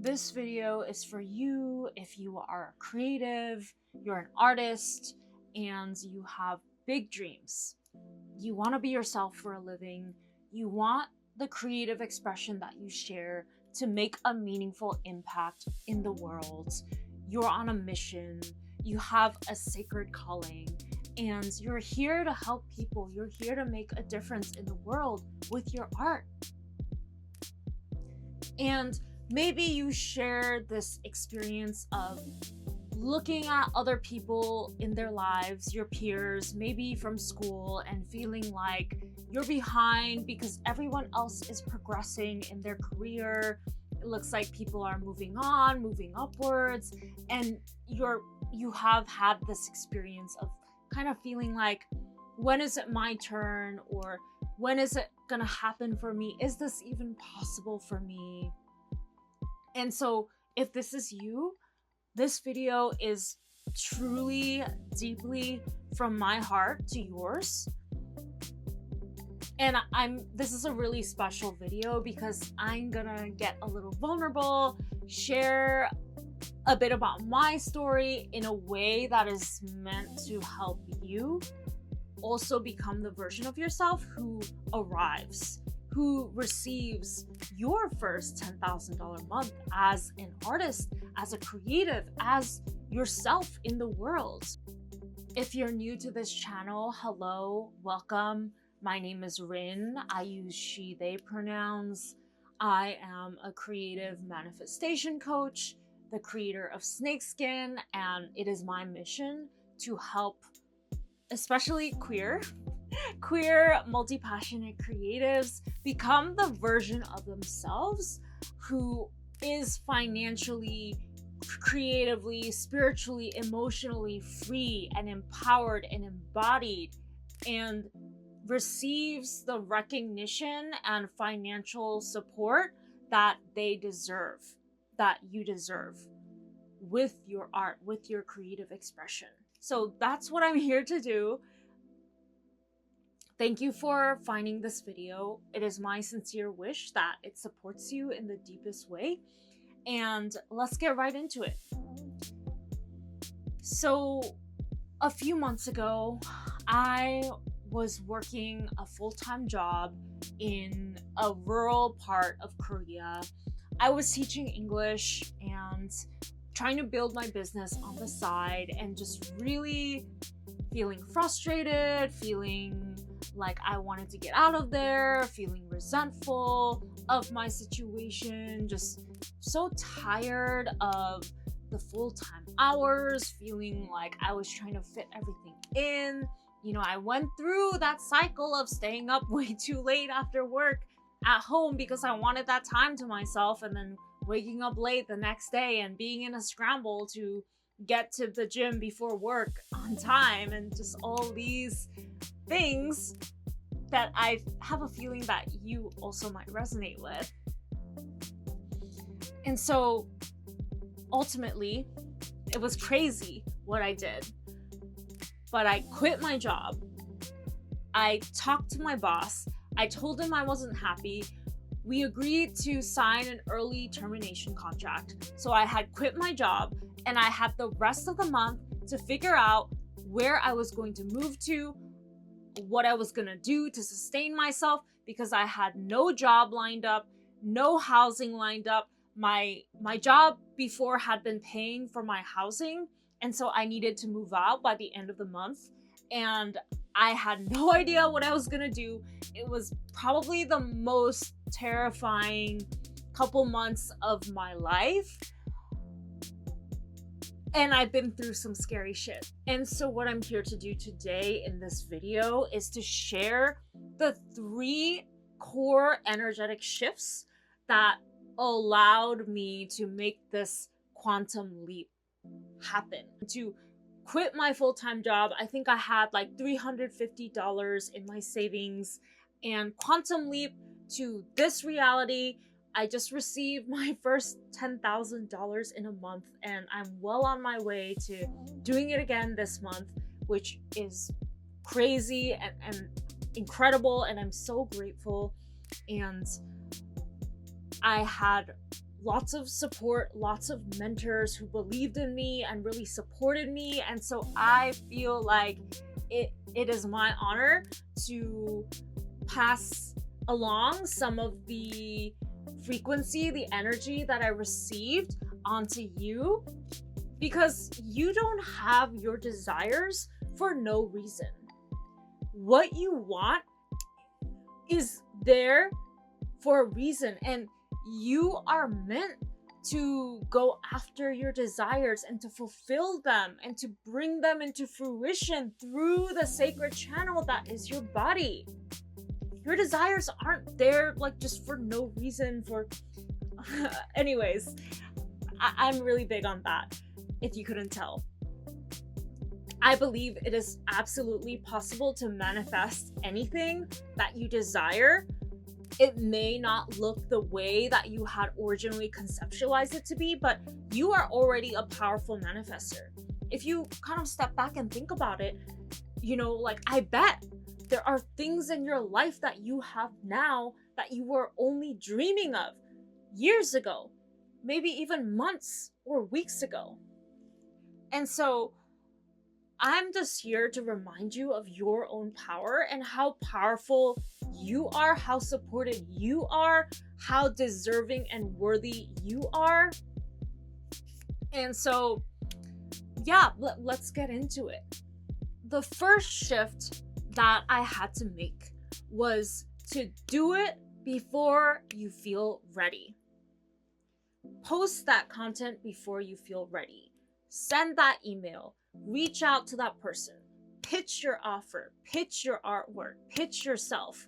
This video is for you if you are a creative, you're an artist, and you have big dreams. You want to be yourself for a living. You want the creative expression that you share to make a meaningful impact in the world. You're on a mission. You have a sacred calling. And you're here to help people. You're here to make a difference in the world with your art. And maybe you share this experience of looking at other people in their lives, your peers, maybe from school, and feeling like you're behind because everyone else is progressing in their career. It looks like people are moving on, moving upwards, and you have had this experience of kind of feeling like, when is it my turn? Or when is it gonna happen for me? Is this even possible for me? And so if this is you, this video is truly, deeply from my heart to yours. And this is a really special video because I'm gonna get a little vulnerable, share a bit about my story in a way that is meant to help you also become the version of yourself who arrives, who receives your first $10,000 month as an artist, as a creative, as yourself in the world. If you're new to this channel, hello, welcome. My name is Rin. I use she, they pronouns. I am a creative manifestation coach, the creator of Snakeskin, and it is my mission to help especially queer, multi-passionate creatives become the version of themselves who is financially, creatively, spiritually, emotionally free and empowered and embodied, and receives the recognition and financial support that they deserve, that you deserve with your art, with your creative expression. So that's what I'm here to do. Thank you for finding this video. It is my sincere wish that it supports you in the deepest way. And let's get right into it. So a few months ago, I was working a full-time job in a rural part of Korea. I was teaching English and trying to build my business on the side, and just really feeling frustrated, feeling like I wanted to get out of there, feeling resentful of my situation, just so tired of the full-time hours, feeling like I was trying to fit everything in. You know, I went through that cycle of staying up way too late after work at home because I wanted that time to myself, and then waking up late the next day and being in a scramble to get to the gym before work on time, and just all these things that I have a feeling that you also might resonate with. And so ultimately, it was crazy what I did. But I quit my job. I talked to my boss. I told him I wasn't happy. We agreed to sign an early termination contract. So I had quit my job, and I had the rest of the month to figure out where I was going to move to, what I was gonna do to sustain myself, because I had no job lined up, no housing lined up. My job before had been paying for my housing, and so I needed to move out by the end of the month, and I had no idea what I was gonna do. It was probably the most terrifying couple months of my life, and I've been through some scary shit. And so what I'm here to do today in this video is to share the 3 core energetic shifts that allowed me to make this quantum leap happen. To quit my full-time job, I think I had like $350 in my savings, and quantum leap to this reality. I just received my first $10,000 in a month, and I'm well on my way to doing it again this month, which is crazy and incredible, and I'm so grateful. And I had lots of support, lots of mentors who believed in me and really supported me. And so I feel like it is my honor to pass along some of the frequency, the energy that I received onto you, because you don't have your desires for no reason. What you want is there for a reason, and you are meant to go after your desires and to fulfill them and to bring them into fruition through the sacred channel that is your body. Your desires aren't there like just for no reason. Anyways, I'm really big on that, if you couldn't tell. I believe it is absolutely possible to manifest anything that you desire. It may not look the way that you had originally conceptualized it to be, but you are already a powerful manifester. If you kind of step back and think about it, like, I bet there are things in your life that you have now that you were only dreaming of years ago, maybe even months or weeks ago. And so I'm just here to remind you of your own power and how powerful you are, how supported you are, how deserving and worthy you are. And so, yeah, let's get into it. The first shift that I had to make was to do it before you feel ready. Post that content before you feel ready. Send that email. Reach out to that person. Pitch your offer. Pitch your artwork. Pitch yourself.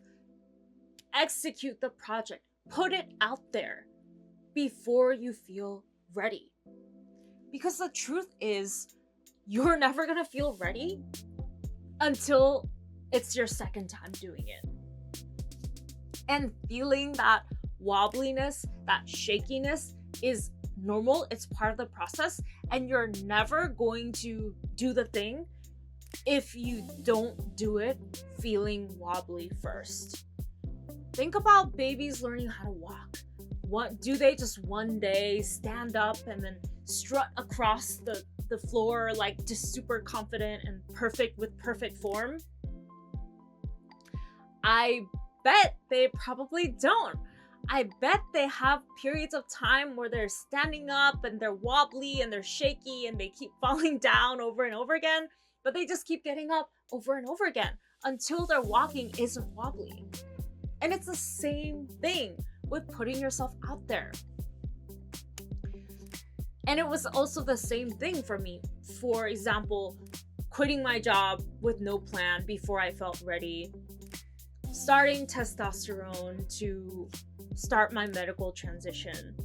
Execute the project. Put it out there before you feel ready. Because the truth is, you're never gonna feel ready until it's your second time doing it. And feeling that wobbliness, that shakiness is normal. It's part of the process, and you're never going to do the thing if you don't do it feeling wobbly first. Think about babies learning how to walk. What do they just one day stand up and then strut across the floor like just super confident and perfect form? I bet they probably don't. I bet they have periods of time where they're standing up and they're wobbly and they're shaky and they keep falling down over and over again, but they just keep getting up over and over again until their walking isn't wobbly. And it's the same thing with putting yourself out there. And it was also the same thing for me. For example, quitting my job with no plan before I felt ready, starting testosterone to start my medical transition.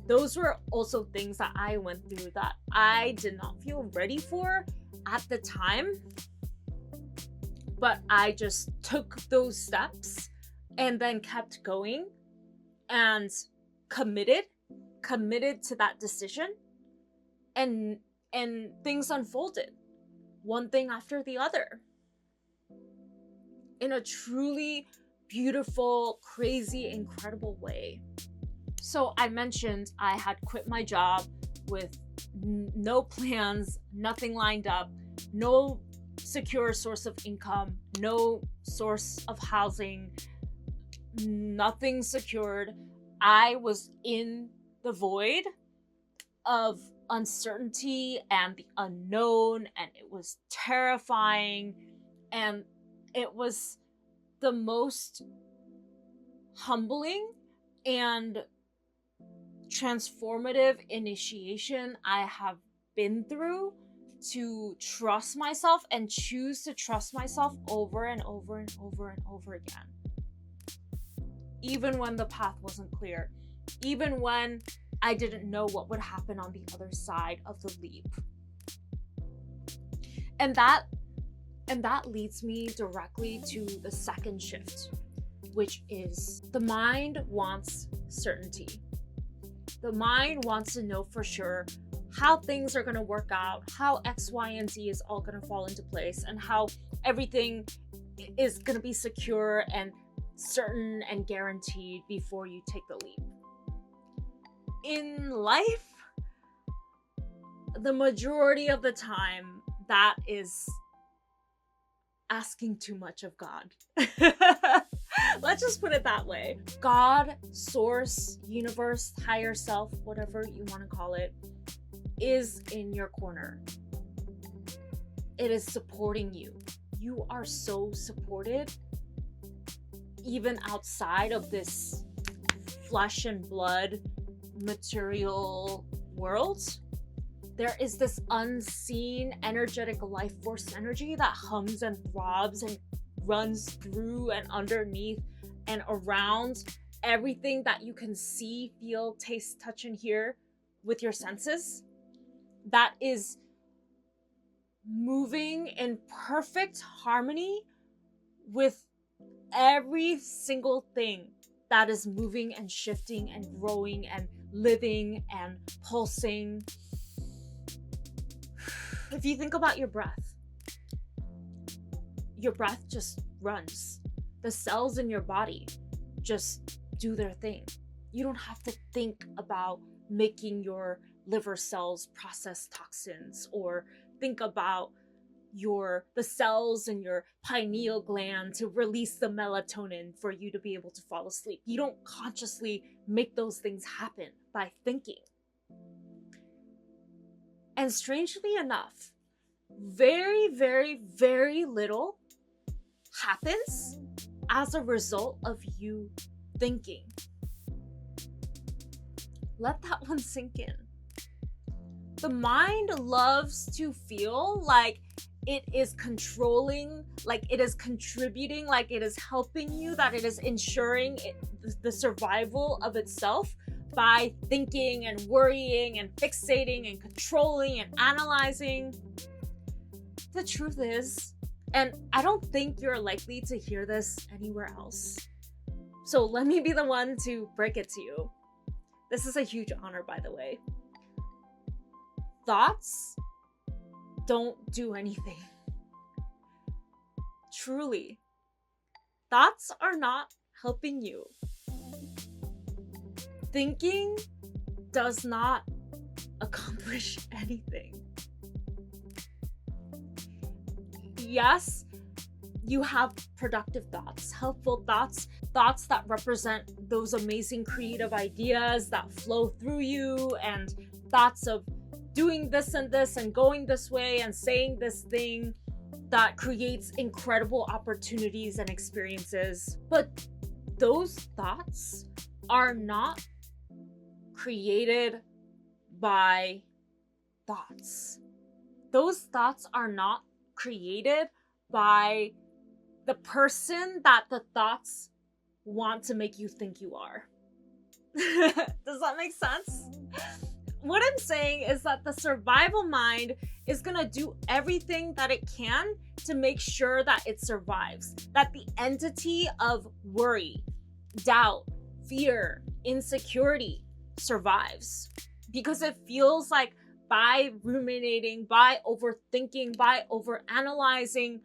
Those were also things that I went through that I did not feel ready for at the time, but I just took those steps and then kept going and committed to that decision, and things unfolded, one thing after the other, in a truly beautiful, crazy, incredible way. So I mentioned I had quit my job with no plans, nothing lined up, no secure source of income, no source of housing, nothing secured. I was in the void of uncertainty and the unknown, and it was terrifying, and it was the most humbling and transformative initiation I have been through, to trust myself and choose to trust myself over and over and over and over again. Even when the path wasn't clear, even when I didn't know what would happen on the other side of the leap. And that leads me directly to the second shift, which is the mind wants certainty. The mind wants to know for sure how things are going to work out, how X, Y, and Z is all going to fall into place, and how everything is going to be secure and certain and guaranteed before you take the leap. in life, the majority of the time, that is asking too much of God. Let's just put it that way. God, source, universe, higher self, whatever you want to call it, is in your corner. It is supporting you. You are so supported, even outside of this flesh and blood material world. There is this unseen energetic life force energy that hums and throbs and runs through and underneath and around everything that you can see, feel, taste, touch, and hear with your senses. That is moving in perfect harmony with every single thing that is moving and shifting and growing and living and pulsing. If you think about your breath just runs. The cells in your body just do their thing. You don't have to think about making your liver cells process toxins, or think about the cells in your pineal gland to release the melatonin for you to be able to fall asleep. You don't consciously make those things happen by thinking. And strangely enough, very, very, very little happens as a result of you thinking. Let that one sink in. The mind loves to feel like it is controlling, like it is contributing, like it is helping you, that it is ensuring the survival of itself by thinking and worrying and fixating and controlling and analyzing. The truth is, and I don't think you're likely to hear this anywhere else, so let me be the one to break it to you. This is a huge honor, by the way. Thoughts don't do anything. Truly. Thoughts are not helping you. Thinking does not accomplish anything. Yes, you have productive thoughts, helpful thoughts, thoughts that represent those amazing creative ideas that flow through you, and thoughts of doing this and this and going this way and saying this thing that creates incredible opportunities and experiences. But those thoughts are not created by thoughts. Those thoughts are not created by the person that the thoughts want to make you think you are. Does that make sense? What I'm saying is that the survival mind is going to do everything that it can to make sure that it survives. That the entity of worry, doubt, fear, insecurity survives. Because it feels like by ruminating, by overthinking, by overanalyzing,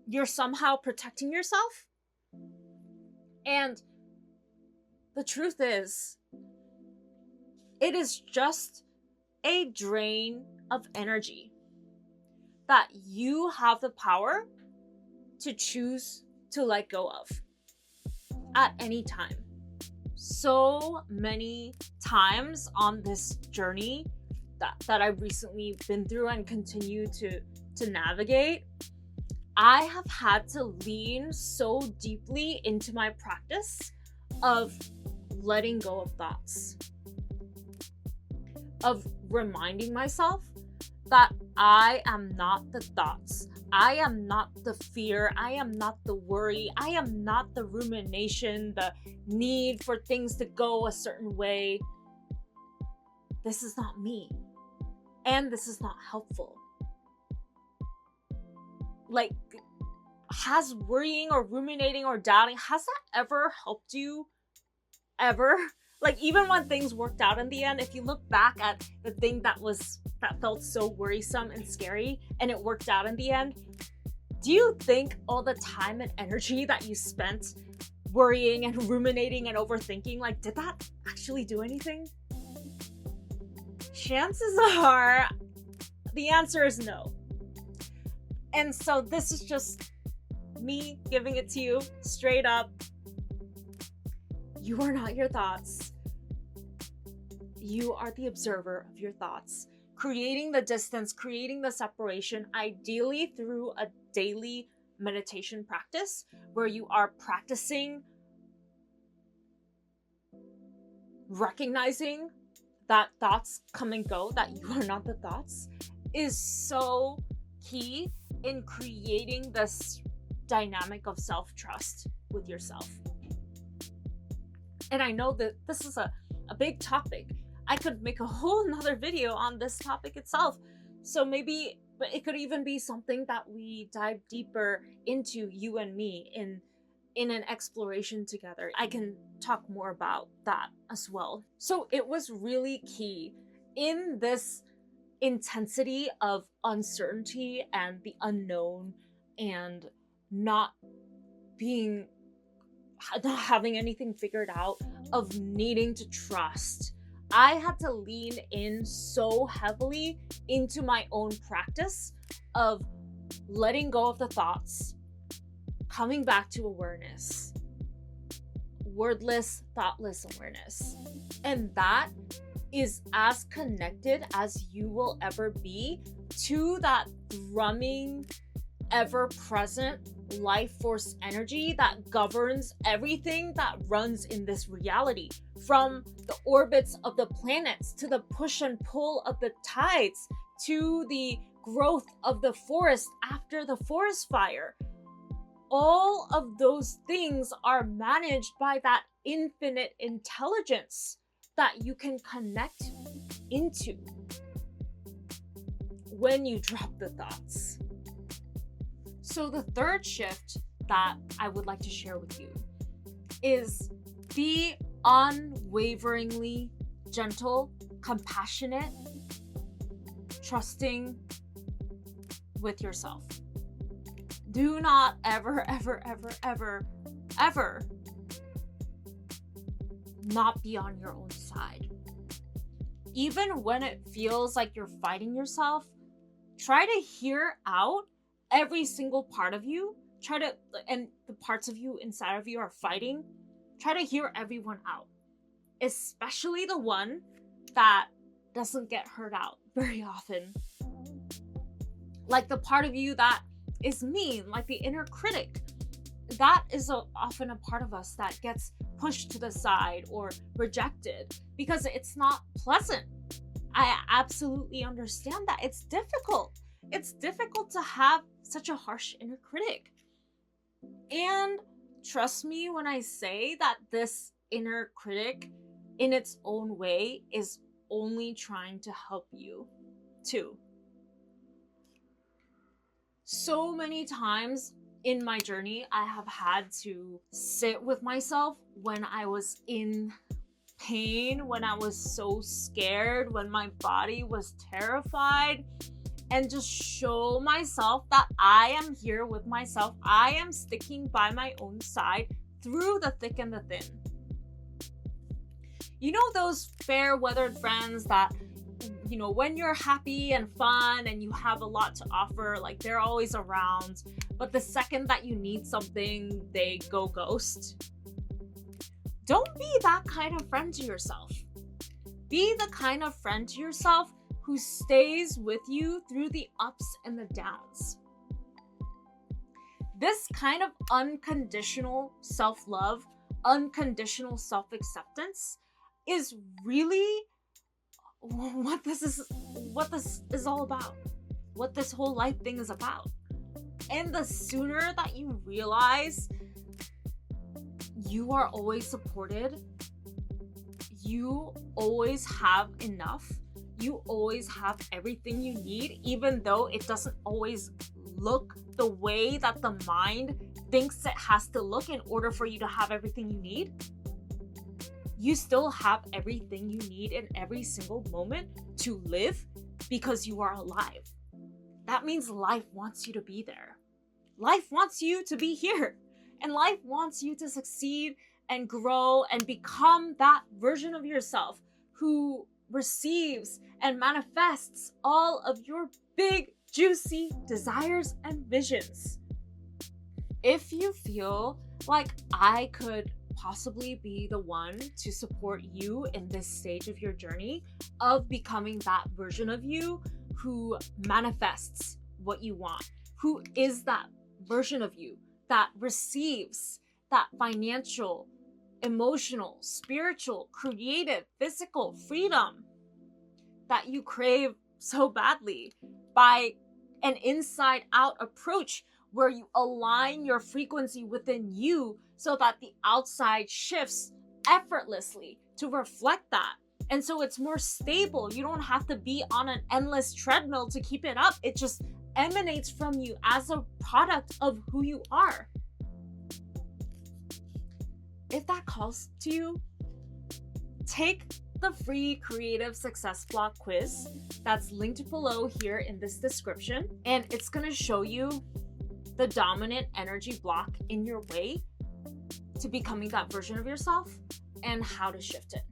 you're somehow protecting yourself. And the truth is, it is just a drain of energy that you have the power to choose to let go of at any time. So many times on this journey that I've recently been through and continue to navigate, I have had to lean so deeply into my practice of letting go of thoughts, of reminding myself that I am not the thoughts, I am not the fear, I am not the worry, I am not the rumination, the need for things to go a certain way. This is not me, and this is not helpful. Like, has worrying or ruminating or doubting, has that ever helped you? Ever? Like, even when things worked out in the end, if you look back at the thing that felt so worrisome and scary and it worked out in the end, do you think all the time and energy that you spent worrying and ruminating and overthinking, like, did that actually do anything? Chances are the answer is no. And so this is just me giving it to you straight up. You are not your thoughts. You are the observer of your thoughts. Creating the distance, creating the separation, ideally through a daily meditation practice where you are practicing recognizing that thoughts come and go, that you are not the thoughts, is so key in creating this dynamic of self-trust with yourself. And I know that this is a big topic. I could make a whole nother video on this topic itself. So maybe it could even be something that we dive deeper into, you and me, in an exploration together. I can talk more about that as well. So it was really key in this intensity of uncertainty and the unknown and not having anything figured out, of needing to trust. I had to lean in so heavily into my own practice of letting go of the thoughts, coming back to awareness, wordless, thoughtless awareness. And that is as connected as you will ever be to that thrumming, ever-present life force energy that governs everything that runs in this reality, from the orbits of the planets to the push and pull of the tides to the growth of the forest after the forest fire. All of those things are managed by that infinite intelligence that you can connect into when you drop the thoughts. So the third shift that I would like to share with you is be unwaveringly gentle, compassionate, trusting with yourself. Do not ever, ever, ever, ever, ever not be on your own side. Even when it feels like you're fighting yourself, try to hear out every single part of you. And the parts of you inside of you are fighting. Try to hear everyone out, especially the one that doesn't get heard out very often. Like the part of you that is mean, like the inner critic. That is often a part of us that gets pushed to the side or rejected because it's not pleasant. I absolutely understand that. It's difficult. It's difficult to have such a harsh inner critic. And trust me when I say that this inner critic, in its own way, is only trying to help you too. So many times in my journey, I have had to sit with myself when I was in pain, when I was so scared, when my body was terrified, and just show myself that I am here with myself. I am sticking by my own side through the thick and the thin. You know those fair-weathered friends that, you know, when you're happy and fun and you have a lot to offer, like they're always around, but the second that you need something, they go ghost? Don't be that kind of friend to yourself. Be the kind of friend to yourself who stays with you through the ups and the downs. This kind of unconditional self-love, unconditional self-acceptance is really what this is all about, what this whole life thing is about. And the sooner that you realize you are always supported, you always have enough, you always have everything you need, even though it doesn't always look the way that the mind thinks it has to look in order for you to have everything you need. You still have everything you need in every single moment to live because you are alive. That means life wants you to be there. Life wants you to be here. And life wants you to succeed and grow and become that version of yourself who receives and manifests all of your big, juicy desires and visions. If you feel like I could possibly be the one to support you in this stage of your journey of becoming that version of you who manifests what you want, who is that version of you that receives that financial, emotional, spiritual, creative, physical freedom that you crave so badly by an inside out approach where you align your frequency within you so that the outside shifts effortlessly to reflect that. And so it's more stable. You don't have to be on an endless treadmill to keep it up. It just emanates from you as a product of who you are. If that calls to you, take the free Creative Success Block quiz that's linked below here in this description, and it's going to show you the dominant energy block in your way to becoming that version of yourself and how to shift it.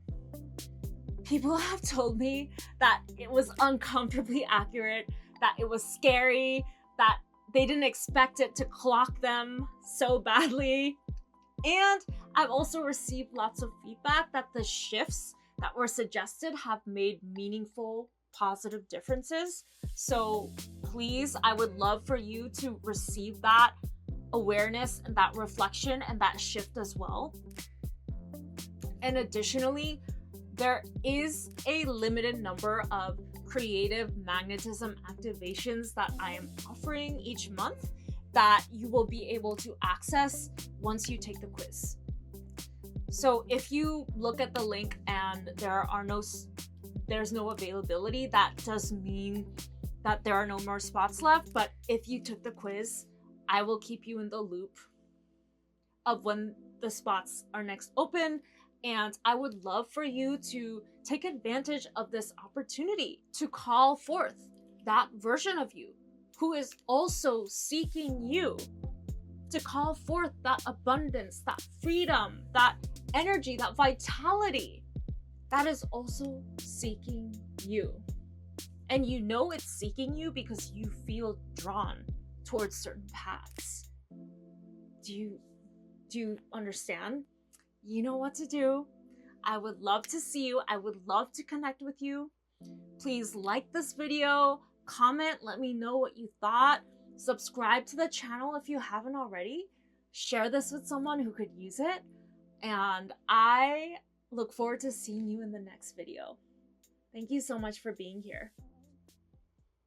People have told me that it was uncomfortably accurate, that it was scary, that they didn't expect it to clock them so badly. And I've also received lots of feedback that the shifts that were suggested have made meaningful, positive differences. So please, I would love for you to receive that awareness and that reflection and that shift as well. And additionally, there is a limited number of creative magnetism activations that I am offering each month that you will be able to access once you take the quiz. So if you look at the link and there's no availability, that does mean that there are no more spots left. But if you took the quiz, I will keep you in the loop of when the spots are next open. And I would love for you to take advantage of this opportunity to call forth that version of you who is also seeking you, to call forth that abundance, that freedom, that energy, that vitality that is also seeking you. And you know it's seeking you because you feel drawn towards certain paths. Do you understand? You know what to do. I would love to see you. I would love to connect with you. Please like this video, comment, let me know what you thought. Subscribe to the channel if you haven't already. Share this with someone who could use it. And I look forward to seeing you in the next video. Thank you so much for being here.